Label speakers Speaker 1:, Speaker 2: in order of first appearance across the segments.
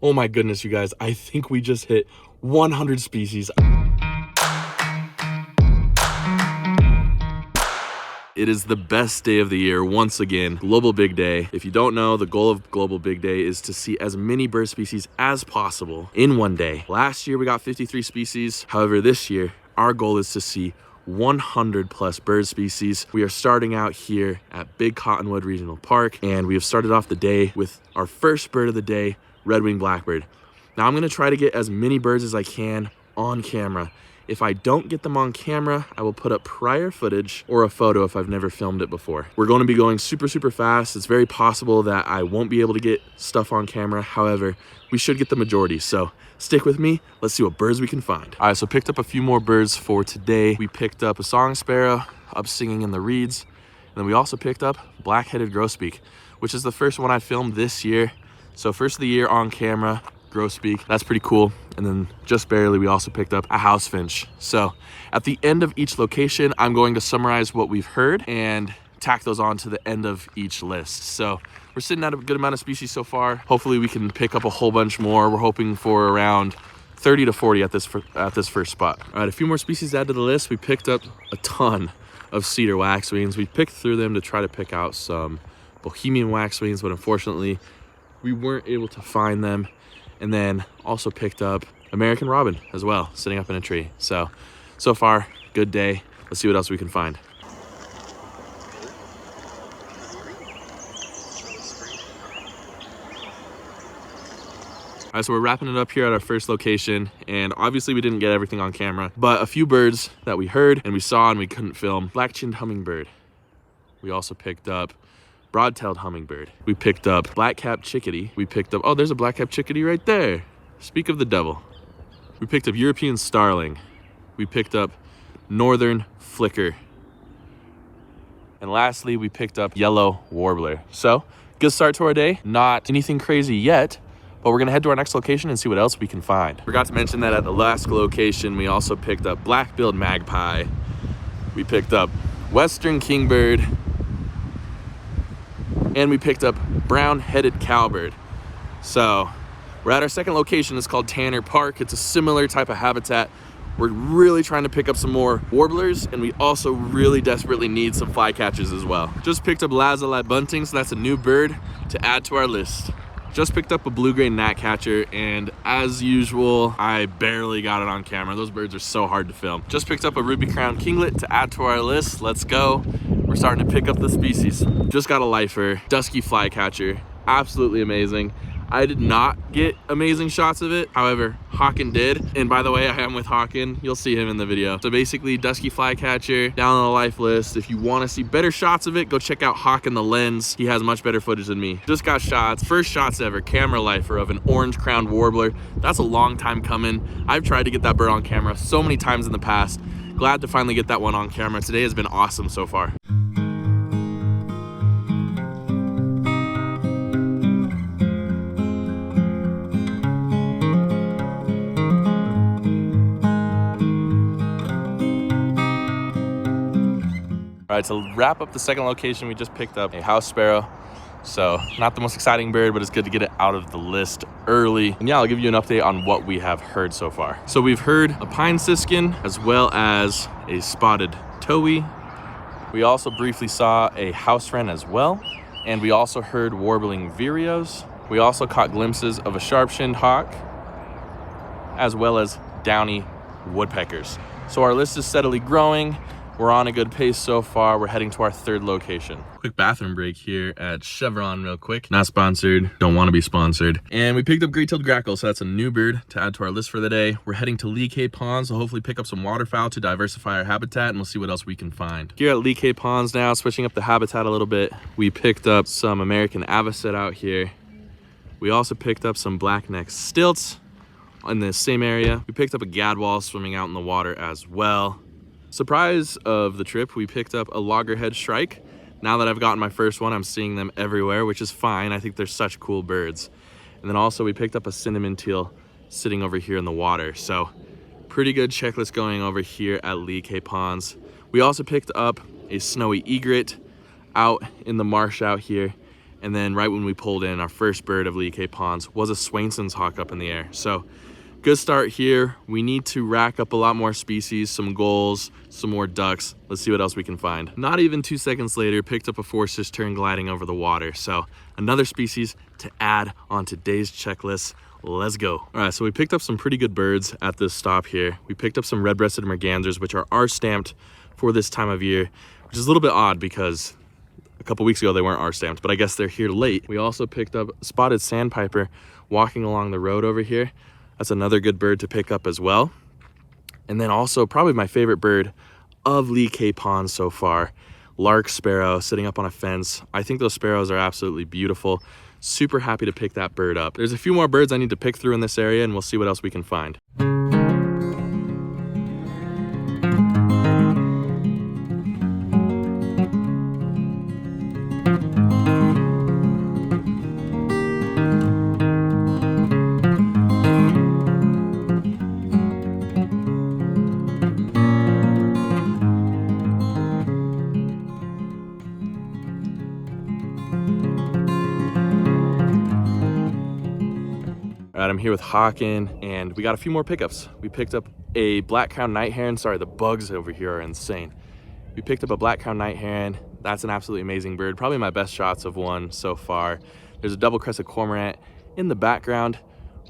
Speaker 1: Oh my goodness, you guys, I think we just hit 100 species. It is the best day of the year, once again, Global Big Day. If you don't know, the goal of Global Big Day is to see as many bird species as possible in one day. Last year, we got 53 species. However, this year, our goal is to see 100 plus bird species. We are starting out here at Big Cottonwood Regional Park, and we have started off the day with our first bird of the day, red-winged blackbird. Now I'm gonna try to get as many birds as I can on camera. If I don't get them on camera, I will put up prior footage or a photo if I've never filmed it before. We're going to be going super fast. It's very possible that I won't be able to get stuff on camera. However, we should get the majority. So stick with me. Let's see what birds we can find. All right, so picked up a few more birds for today. We picked up a song sparrow up singing in the reeds. And then we also picked up black-headed grosbeak, which is the first one I filmed this year. So first of the year on camera, grosbeak, that's pretty cool. And then just barely, we also picked up a house finch. So at the end of each location, I'm going to summarize what we've heard and tack those on to the end of each list. So we're sitting at a good amount of species so far. Hopefully we can pick up a whole bunch more. We're hoping for around 30 to 40 at this first spot. All right, a few more species to add to the list. We picked up a ton of cedar waxwings. We picked through them to try to pick out some Bohemian waxwings, but unfortunately we weren't able to find them. And then also picked up American robin as well, sitting up in a tree. So far, good day. Let's see what else we can find. All right, so we're wrapping it up here at our first location, and obviously we didn't get everything on camera, but a few birds that we heard and we saw and we couldn't film. Black-chinned hummingbird. We also picked up broad-tailed hummingbird. We picked up black-capped chickadee. We picked up, oh, there's a black-capped chickadee right there. Speak of the devil. We picked up European starling. We picked up northern flicker. And lastly, we picked up yellow warbler. So, good start to our day. Not anything crazy yet, but we're gonna head to our next location and see what else we can find. Forgot to mention that at the last location, we also picked up black-billed magpie. We picked up western kingbird, and we picked up brown-headed cowbird. So we're at our second location. It's called Tanner Park. It's a similar type of habitat. We're really trying to pick up some more warblers, and we also really desperately need some flycatchers as well. Just picked up lazuli bunting, so that's a new bird to add to our list. Just picked up a blue-gray gnatcatcher, and as usual, I barely got it on camera. Those birds are so hard to film. Just picked up a ruby-crowned kinglet to add to our list. Let's go. We're starting to pick up the species. Just got a lifer, dusky flycatcher, absolutely amazing. I did not get amazing shots of it. However, Hawken did. And by the way, I am with Hawken. You'll see him in the video. So basically, dusky flycatcher down on the life list. If you want to see better shots of it, go check out Hawken the Lens. He has much better footage than me. Just got shots, first shots ever, camera lifer of an orange-crowned warbler. That's a long time coming. I've tried to get that bird on camera so many times in the past. Glad to finally get that one on camera. Today has been awesome so far. All right, to wrap up the second location, we just picked up a house sparrow. So not the most exciting bird, but it's good to get it out of the list early. And yeah, I'll give you an update on what we have heard so far. So we've heard a pine siskin as well as a spotted towhee. We also briefly saw a house wren as well. And we also heard warbling vireos. We also caught glimpses of a sharp-shinned hawk, as well as downy woodpeckers. So our list is steadily growing. We're on a good pace so far. We're heading to our third location. Quick bathroom break here at Chevron real quick. Not sponsored, don't want to be sponsored. And we picked up great-tailed grackle, so that's a new bird to add to our list for the day. We're heading to Lee Cay Ponds, so hopefully pick up some waterfowl to diversify our habitat, and we'll see what else we can find. Here at Lee Cay Ponds now, switching up the habitat a little bit. We picked up some American avocet out here. We also picked up some black-necked stilts in the same area. We picked up a gadwall swimming out in the water as well. Surprise of the trip, we picked up a loggerhead shrike. Now that I've gotten my first one, I'm seeing them everywhere, which is fine. I think they're such cool birds. And then also we picked up a cinnamon teal sitting over here in the water. So pretty good checklist going over here at Lee Cay Ponds. We also picked up a snowy egret out in the marsh out here. And then right when we pulled in, our first bird of Lee Cape Ponds was a Swainson's hawk up in the air. So good start here. We need to rack up a lot more species, some gulls, some more ducks. Let's see what else we can find. Not even 2 seconds later, picked up a four-cis tern gliding over the water. So another species to add on today's checklist. Let's go. All right, so we picked up some pretty good birds at this stop here. We picked up some red-breasted mergansers, which are R-stamped for this time of year, which is a little bit odd because a couple weeks ago they weren't R-stamped, but I guess they're here late. We also picked up spotted sandpiper walking along the road over here. That's another good bird to pick up as well. And then also probably my favorite bird of Lee Cape Ponds so far, lark sparrow sitting up on a fence. I think those sparrows are absolutely beautiful. Super happy to pick that bird up. There's a few more birds I need to pick through in this area, and we'll see what else we can find. All right, I'm here with Hawken, and we got a few more pickups. We picked up a black crowned night heron. Sorry, the bugs over here are insane. We picked up a black crowned night heron. That's an absolutely amazing bird. Probably my best shots of one so far. There's a double crested cormorant in the background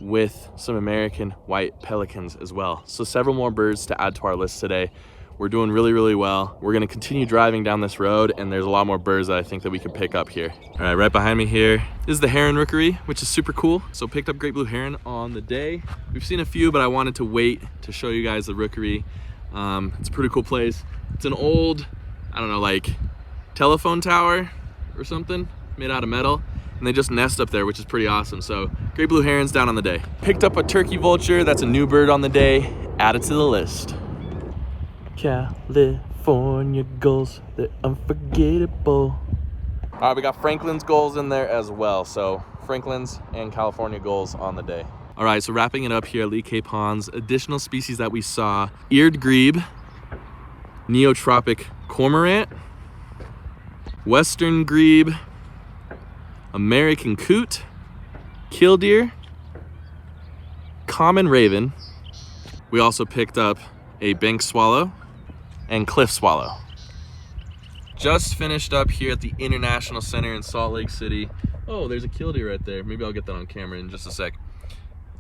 Speaker 1: with some American white pelicans as well. So several more birds to add to our list today. We're doing really, really well. We're gonna continue driving down this road, and there's a lot more birds that I think that we can pick up here. All right, right behind me here is the heron rookery, which is super cool. So picked up great blue heron on the day. We've seen a few, but I wanted to wait to show you guys the rookery. It's a pretty cool place. It's an old, I don't know, like telephone tower or something made out of metal, and they just nest up there, which is pretty awesome. So great blue herons down on the day. Picked up a turkey vulture. That's a new bird on the day. Added to the list. California gulls, they're unforgettable. All right, we got Franklin's gulls in there as well. So Franklin's and California gulls on the day. All right, so wrapping it up here at Lee Cape Ponds, additional species that we saw: eared grebe, neotropic cormorant, western grebe, American coot, killdeer, common raven. We also picked up a bank swallow and cliff swallow. Just finished up here at the International Center in Salt Lake City. Oh, there's a killdeer right there. Maybe I'll get that on camera in just a sec.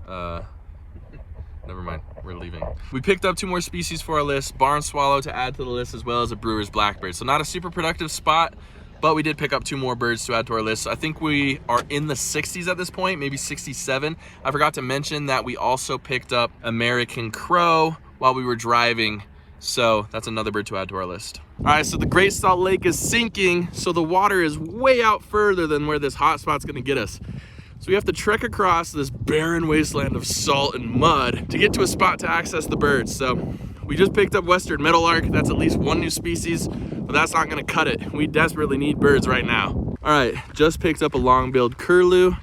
Speaker 1: Never mind, we're leaving. We picked up 2 more species for our list: barn swallow to add to the list, as well as a brewer's blackbird. So not a super productive spot, but we did pick up 2 more birds to add to our list. So I think we are in the 60s at this point, maybe 67. I forgot to mention that we also picked up American crow while we were driving. So that's another bird to add to our list. All right, so the Great Salt Lake is sinking. So the water is way out further than where this hot spot's gonna get us. So we have to trek across this barren wasteland of salt and mud to get to a spot to access the birds. So we just picked up western meadowlark. That's at least 1 new species, but that's not gonna cut it. We desperately need birds right now. All right, just picked up a long-billed curlew.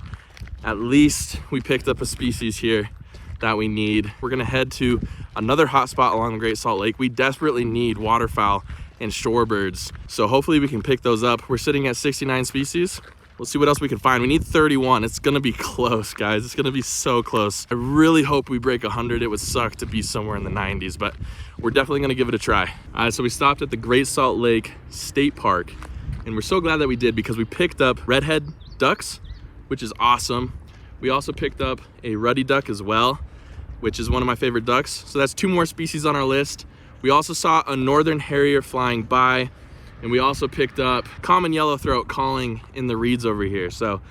Speaker 1: At least we picked up a species here that we need. We're gonna head to another hot spot along the Great Salt Lake. We desperately need waterfowl and shorebirds, so hopefully we can pick those up. We're sitting at 69 species. We'll see what else we can find. We need 31. It's gonna be close, guys. It's gonna be so close. I really hope we break 100. It would suck to be somewhere in the 90s, but we're definitely gonna give it a try. All right, so we stopped at the Great Salt Lake State Park, and we're so glad that we did because we picked up redhead ducks, which is awesome. We also picked up a ruddy duck as well, which is one of my favorite ducks. So that's 2 more species on our list. We also saw a northern harrier flying by, and we also picked up common yellowthroat calling in the reeds over here. So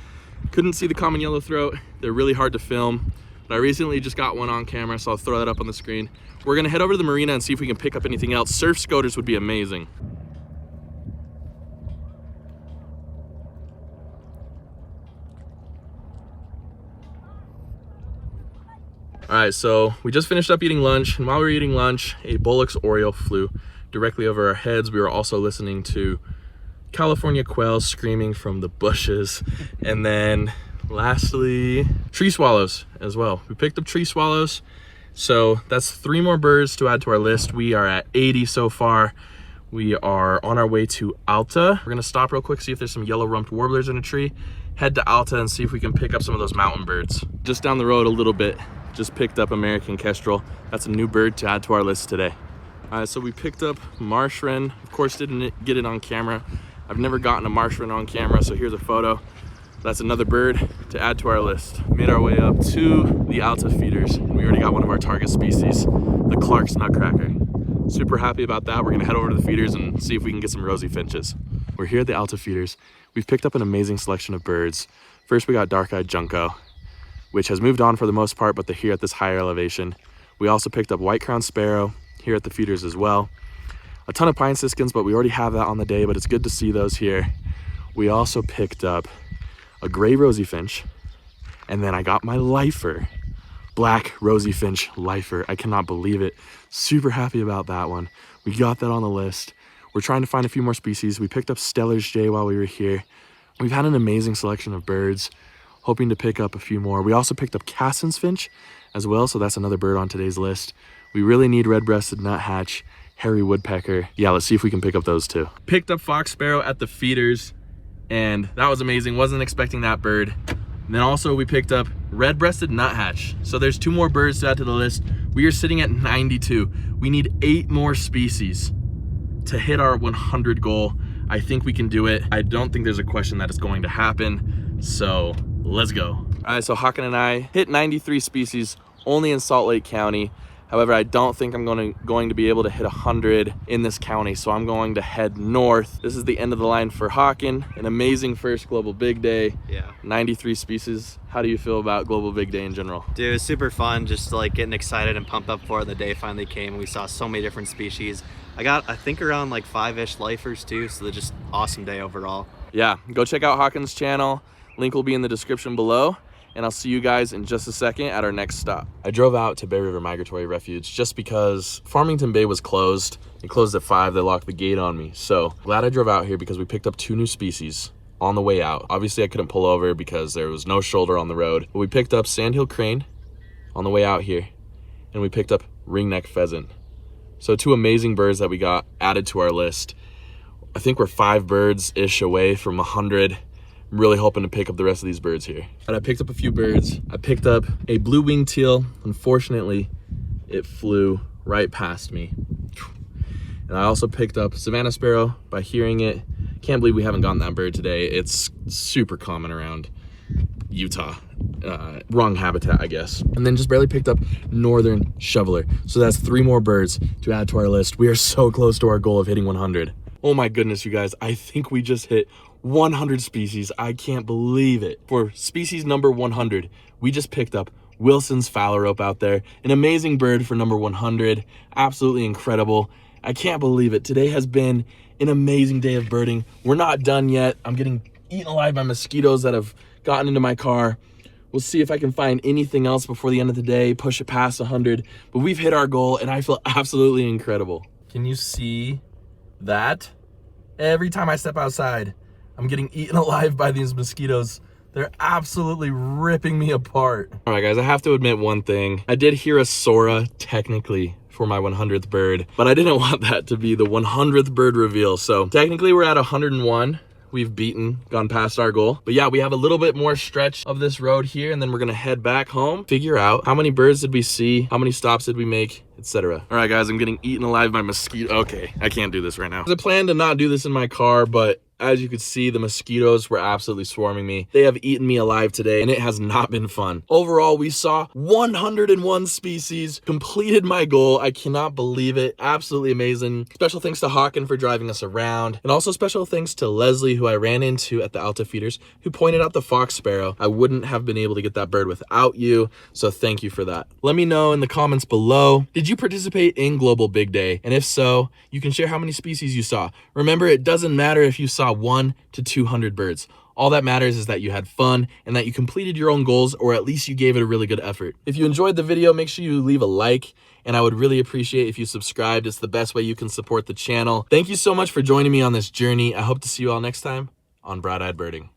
Speaker 1: couldn't see the common yellowthroat. They're really hard to film, but I recently just got one on camera, so I'll throw that up on the screen. We're gonna head over to the marina and see if we can pick up anything else. Surf scoters would be amazing. All right, so we just finished up eating lunch, and while we were eating lunch, a Bullocks oriole flew directly over our heads. We were also listening to California quails screaming from the bushes. And then lastly, tree swallows as well. We picked up tree swallows. So that's 3 more birds to add to our list. We are at 80 so far. We are on our way to Alta. We're gonna stop real quick, see if there's some yellow-rumped warblers in a tree, head to Alta and see if we can pick up some of those mountain birds. Just down the road a little bit, just picked up American kestrel. That's a new bird to add to our list today. So we picked up marsh wren. Of course, didn't get it on camera. I've never gotten a marsh wren on camera, so here's a photo. That's another bird to add to our list. Made our way up to the Alta feeders, and we already got one of our target species, the Clark's nutcracker. Super happy about that. We're gonna head over to the feeders and see if we can get some rosy finches. We're here at the Alta feeders. We've picked up an amazing selection of birds. First, we got dark-eyed junco, which has moved on for the most part, but they're here at this higher elevation. We also picked up white-crowned sparrow here at the feeders as well. A ton of pine siskins, but we already have that on the day, but it's good to see those here. We also picked up a gray rosy finch, and then I got my lifer, black rosy finch lifer. I cannot believe it. Super happy about that one. We got that on the list. We're trying to find a few more species. We picked up Steller's jay while we were here. We've had an amazing selection of birds, hoping to pick up a few more. We also picked up Cassin's finch as well, so that's another bird on today's list. We really need red-breasted nuthatch, hairy woodpecker. Yeah, let's see if we can pick up those too. Picked up fox sparrow at the feeders, and that was amazing. Wasn't expecting that bird. And then also we picked up red-breasted nuthatch. So there's 2 more birds to add to the list. We are sitting at 92. We need 8 more species to hit our 100 goal. I think we can do it. I don't think there's a question that it's going to happen. So let's go. All right, so Hakan and I hit 93 species only in Salt Lake County. However, I don't think I'm going to be able to hit 100 in this county, so I'm going to head north. This is the end of the line for Hakan. An amazing first Global Big Day. Yeah. 93 species. How do you feel about Global Big Day in general?
Speaker 2: Dude, it was super fun, just like getting excited and pumped up for it. The day finally came. We saw so many different species. I got, I think, around like 5-ish lifers too, so just awesome day overall.
Speaker 1: Yeah, go check out Hakan's channel. Link will be in the description below. And I'll see you guys in just a second at our next stop. I drove out to Bear River Migratory Refuge just because Farmington Bay was closed. It closed at 5, they locked the gate on me. So glad I drove out here because we picked up 2 new species on the way out. Obviously I couldn't pull over because there was no shoulder on the road, but we picked up sandhill crane on the way out here, and we picked up ringneck pheasant. So 2 amazing birds that we got added to our list. I think we're 5 birds-ish away from 100. I'm really hoping to pick up the rest of these birds here. And I picked up a few birds. I picked up a blue-winged teal. Unfortunately, it flew right past me. And I also picked up Savannah sparrow by hearing it. Can't believe we haven't gotten that bird today. It's super common around Utah. Wrong habitat, I guess. And then just barely picked up northern shoveler. So that's 3 more birds to add to our list. We are so close to our goal of hitting 100. Oh my goodness, you guys. I think we just hit 100 species. I can't believe it. For species number 100, we just picked up Wilson's phalarope out there. An amazing bird for number 100. Absolutely incredible. I can't believe it. Today has been an amazing day of birding. We're not done yet. I'm getting eaten alive by mosquitoes that have gotten into my car. We'll see if I can find anything else before the end of the day, push it past 100. But we've hit our goal, and I feel absolutely incredible. Can you see that? Every time I step outside, I'm getting eaten alive by these mosquitoes. They're absolutely ripping me apart. All right, guys, I have to admit one thing. I did hear a Sora, technically, for my 100th bird, but I didn't want that to be the 100th bird reveal. So technically we're at 101. We've gone past our goal. But yeah, we have a little bit more stretch of this road here, and then we're gonna head back home, figure out how many birds did we see, how many stops did we make, etc. All right, guys, I'm getting eaten alive by mosquito. Okay, I can't do this right now. I planned to not do this in my car, but as you could see, the mosquitoes were absolutely swarming me. They have eaten me alive today, and it has not been fun. Overall, we saw 101 species, completed my goal. I cannot believe it. Absolutely amazing. Special thanks to Hakan for driving us around, and also special thanks to Leslie, who I ran into at the Alta feeders, who pointed out the fox sparrow. I wouldn't have been able to get that bird without you, so thank you for that. Let me know in the comments below, did you participate in Global Big Day? And if so, you can share how many species you saw. Remember, it doesn't matter if you saw 1 to 200 birds. All that matters is that you had fun and that you completed your own goals, or at least you gave it a really good effort. If you enjoyed the video, make sure you leave a like, and I would really appreciate if you subscribed. It's the best way you can support the channel. Thank you so much for joining me on this journey. I hope to see you all next time on Broad Eyed Birding.